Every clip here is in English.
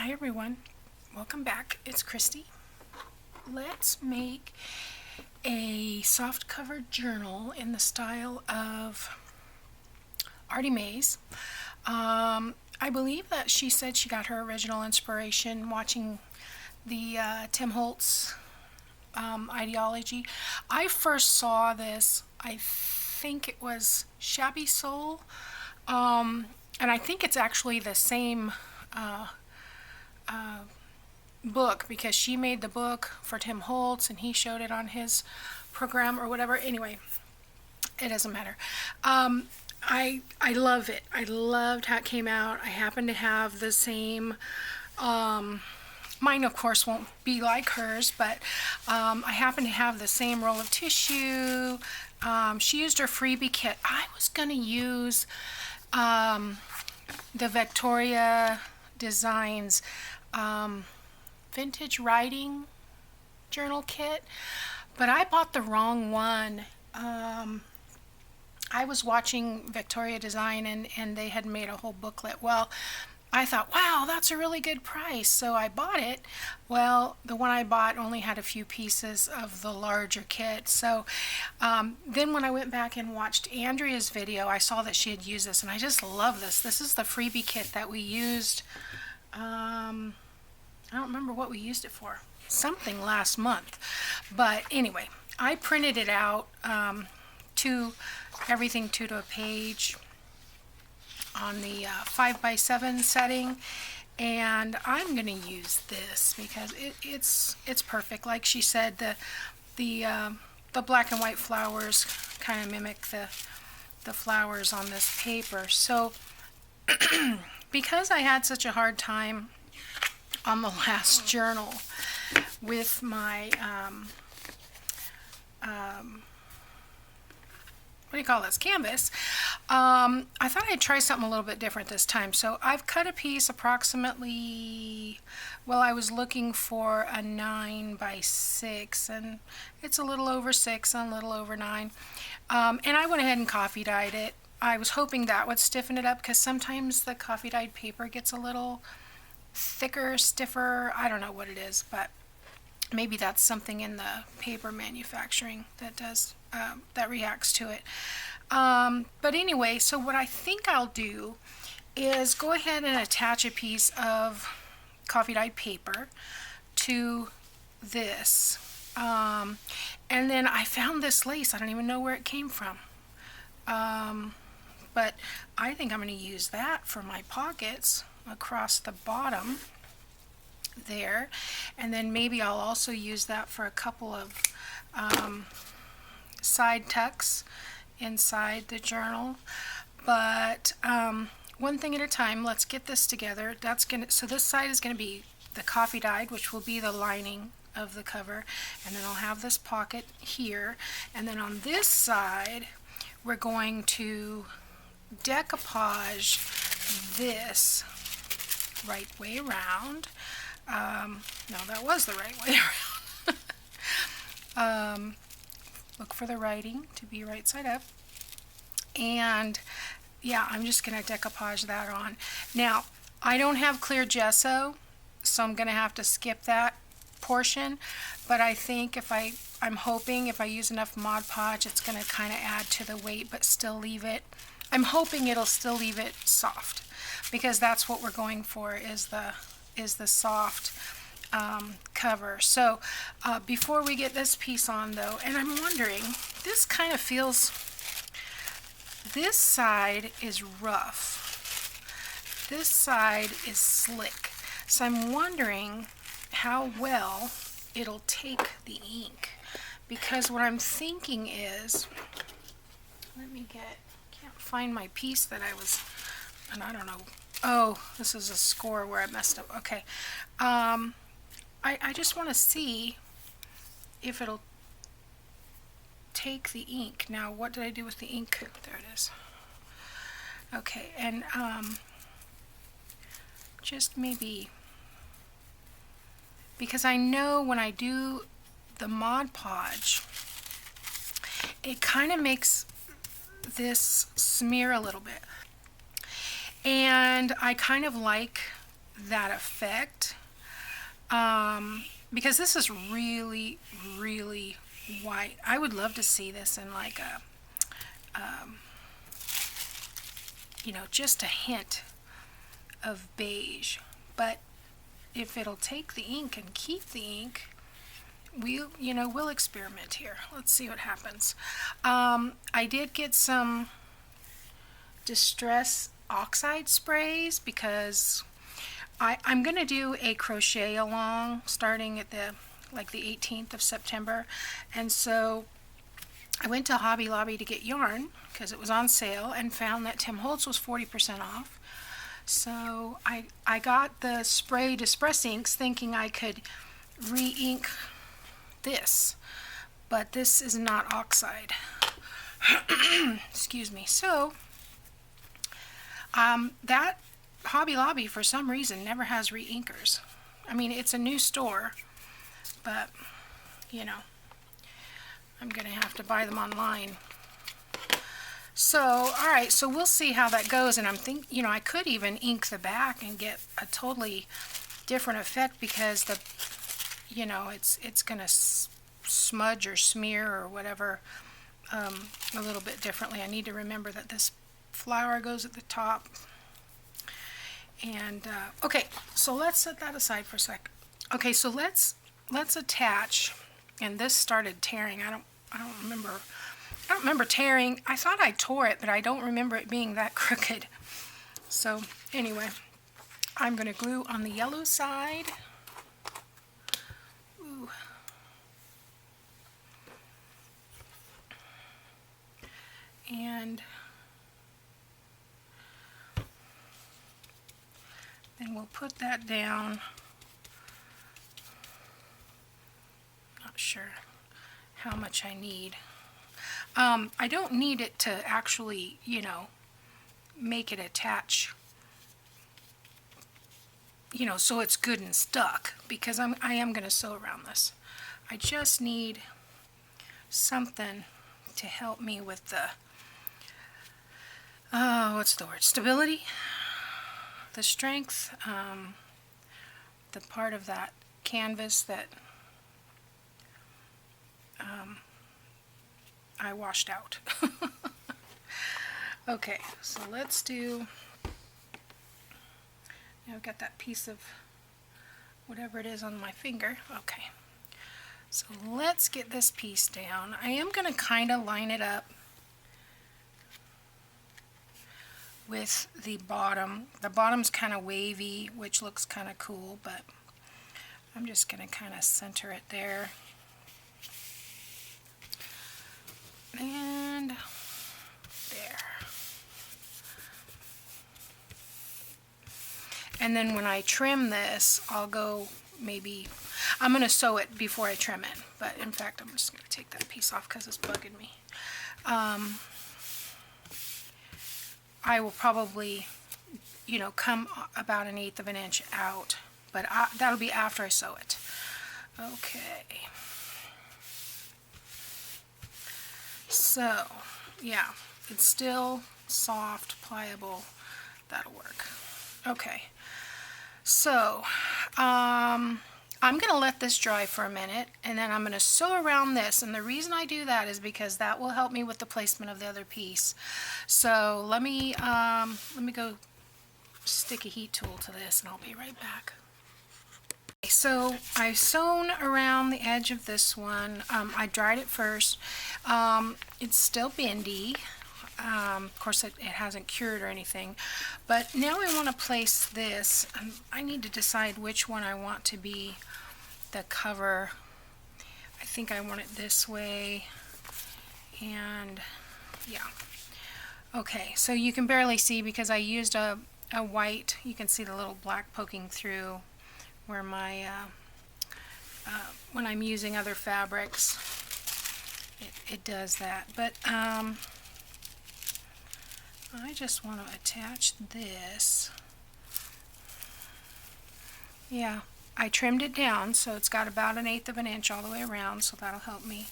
Hi everyone, welcome back. It's Christy. Let's make a soft cover journal in the style of Artymaze. I believe that she said she got her original inspiration watching the Tim Holtz ideology. I first saw this, I think it was Shabby Soul, and I think it's actually the same book because she made the book for Tim Holtz and he showed it on his program or whatever. Anyway, it doesn't matter. I love it. I loved how it came out. I happen to have the same. Mine, of course, won't be like hers, but I happen to have the same roll of tissue. She used her freebie kit. I was going to use the Victoria Designs vintage writing journal kit, but I bought the wrong one. I was watching Victoria Design and they had made a whole booklet. Well, I thought, wow, that's a really good price, so I bought it. Well, the one I bought only had a few pieces of the larger kit. So then when I went back and watched Andrea's video, I saw that she had used this, and I just love this. This is the freebie kit that we used. I don't remember what we used it for. Something last month. But anyway, I printed it out everything to a page on the 5x7 setting, and I'm going to use this because it's perfect. Like she said, the black and white flowers kind of mimic the flowers on this paper. So because I had such a hard time on the last journal with my what do you call this, canvas, I thought I'd try something a little bit different this time. So I've cut a piece approximately, well, I was looking for a 9x6, and it's a little over 6 and a little over 9, and I went ahead and coffee dyed it. I was hoping that would stiffen it up because sometimes the coffee dyed paper gets a little thicker, stiffer. I don't know what it is, but maybe that's something in the paper manufacturing that does that reacts to it. But anyway, so what I think I'll do is go ahead and attach a piece of coffee dyed paper to this, and then I found this lace. I don't even know where it came from, but I think I'm going to use that for my pockets across the bottom there, and then maybe I'll also use that for a couple of side tucks inside the journal. But one thing at a time. Let's get this together. So this side is going to be the coffee dyed, which will be the lining of the cover, and then I'll have this pocket here, and then on this side we're going to decoupage this right way around. No, that was the right way around. Look for the writing to be right side up. And yeah, I'm just going to decoupage that on. Now, I don't have clear gesso, so I'm going to have to skip that portion. But I think I'm hoping if I use enough Mod Podge, it's going to kind of add to the weight, but still leave it. I'm hoping it'll still leave it soft, because that's what we're going for, is the soft cover. So before we get this piece on though, and I'm wondering, this kind of feels, this side is rough, this side is slick, so I'm wondering how well it'll take the ink, because what I'm thinking is, can't find my piece that I was, and I don't know. Oh, this is a score where I messed up. Okay. I just want to see if it'll take the ink. Now, what did I do with the ink? There it is. Okay, and just maybe, because I know when I do the Mod Podge, it kind of makes this smear a little bit. And I kind of like that effect. Because this is really, really white. I would love to see this in like a, you know, just a hint of beige. But if it'll take the ink and keep the ink, we'll experiment here. Let's see what happens. I did get some Distress Oxide sprays because I'm going to do a crochet along starting at the 18th of September, and so I went to Hobby Lobby to get yarn because it was on sale and found that Tim Holtz was 40% off. So I got the spray Distress inks thinking I could re-ink this, but this is not oxide. Excuse me. So that Hobby Lobby for some reason never has re-inkers. I mean, it's a new store, but you know, I'm gonna have to buy them online. So alright, so we'll see how that goes, and I'm thinking, I could even ink the back and get a totally different effect because it's gonna smudge or smear or whatever a little bit differently. I need to remember that this flower goes at the top. And okay, so let's set that aside for a sec. Okay, so let's attach. And this started tearing. I don't remember tearing. I thought I tore it, but I don't remember it being that crooked. So anyway, I'm going to glue on the yellow side. Ooh. And then we'll put that down. Not sure how much I need. I don't need it to actually, make it attach, so it's good and stuck, because I am going to sew around this. I just need something to help me with the, what's the word, stability, the strength, the part of that canvas that I washed out. Okay, so let's do, now I've got that piece of whatever it is on my finger. Okay, so let's get this piece down. I am going to kind of line it up with the bottom. The bottom's kind of wavy, which looks kind of cool, but I'm just going to kind of center it there. And there. And then when I trim this, I'll go maybe, I'm going to sew it before I trim it, but in fact I'm just going to take that piece off because it's bugging me. I will probably, come about 1/8 of an inch out, but that'll be after I sew it. Okay. So, yeah, it's still soft, pliable. That'll work. Okay. So, I'm going to let this dry for a minute, and then I'm going to sew around this. And the reason I do that is because that will help me with the placement of the other piece. So let me go stick a heat tool to this, and I'll be right back. So I've sewn around the edge of this one. I dried it first. It's still bendy. Of course, it hasn't cured or anything. But now I want to place this. I need to decide which one I want to be the cover. I think I want it this way. And yeah. Okay, so you can barely see because I used a white. You can see the little black poking through where my when I'm using other fabrics, it does that. But I just want to attach this. Yeah, I trimmed it down so it's got about 1/8 of an inch all the way around, so that'll help me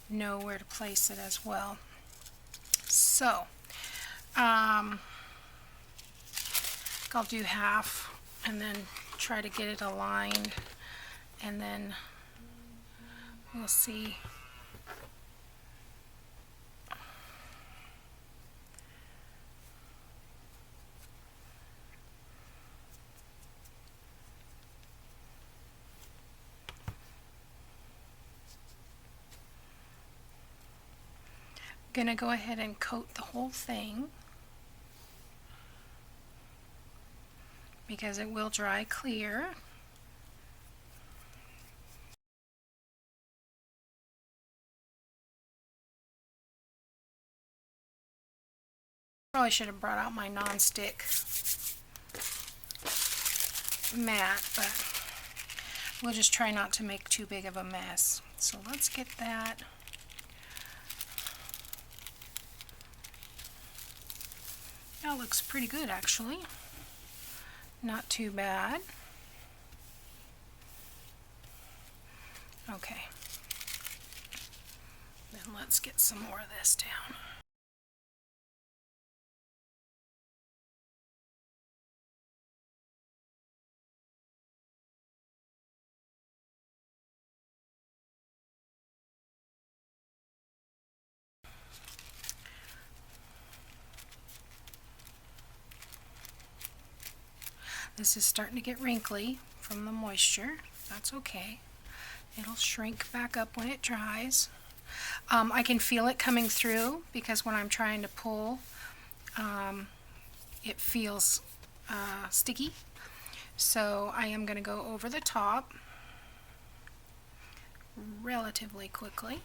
know where to place it as well. So I'll do half and then try to get it aligned, and then we'll see. Gonna go ahead and coat the whole thing because it will dry clear. Probably should have brought out my non-stick mat, but we'll just try not to make too big of a mess. So let's get that. That looks pretty good, actually. Not too bad. Okay. Then let's get some more of this down. This is starting to get wrinkly from the moisture. That's okay. It'll shrink back up when it dries. I can feel it coming through because when I'm trying to pull, it feels sticky. So I am going to go over the top relatively quickly.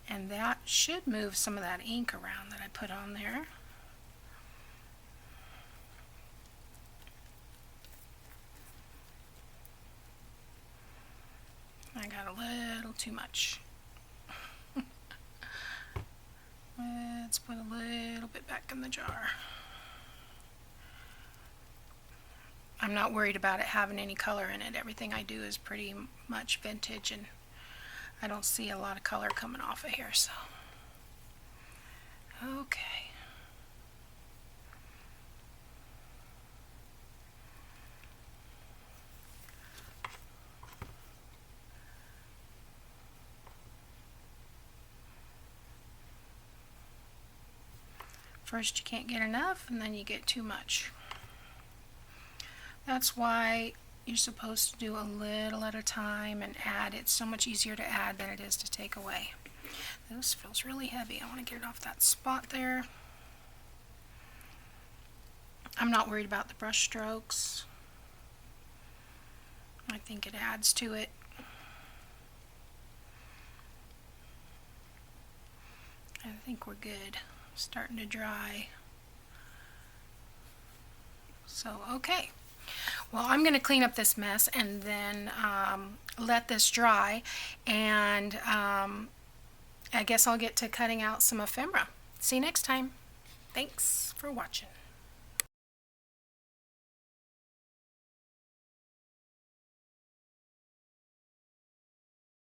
And that should move some of that ink around that I put on there. I got a little too much. Let's put a little bit back in the jar. I'm not worried about it having any color in it. Everything I do is pretty much vintage, and I don't see a lot of color coming off of here, so. Okay. First you can't get enough, and then you get too much. That's why you're supposed to do a little at a time and add. It's so much easier to add than it is to take away. This feels really heavy. I want to get it off that spot there. I'm not worried about the brush strokes. I think it adds to it. I think we're good. Starting to dry. So, okay. Well, I'm going to clean up this mess and then let this dry, and I guess I'll get to cutting out some ephemera. See you next time. Thanks for watching.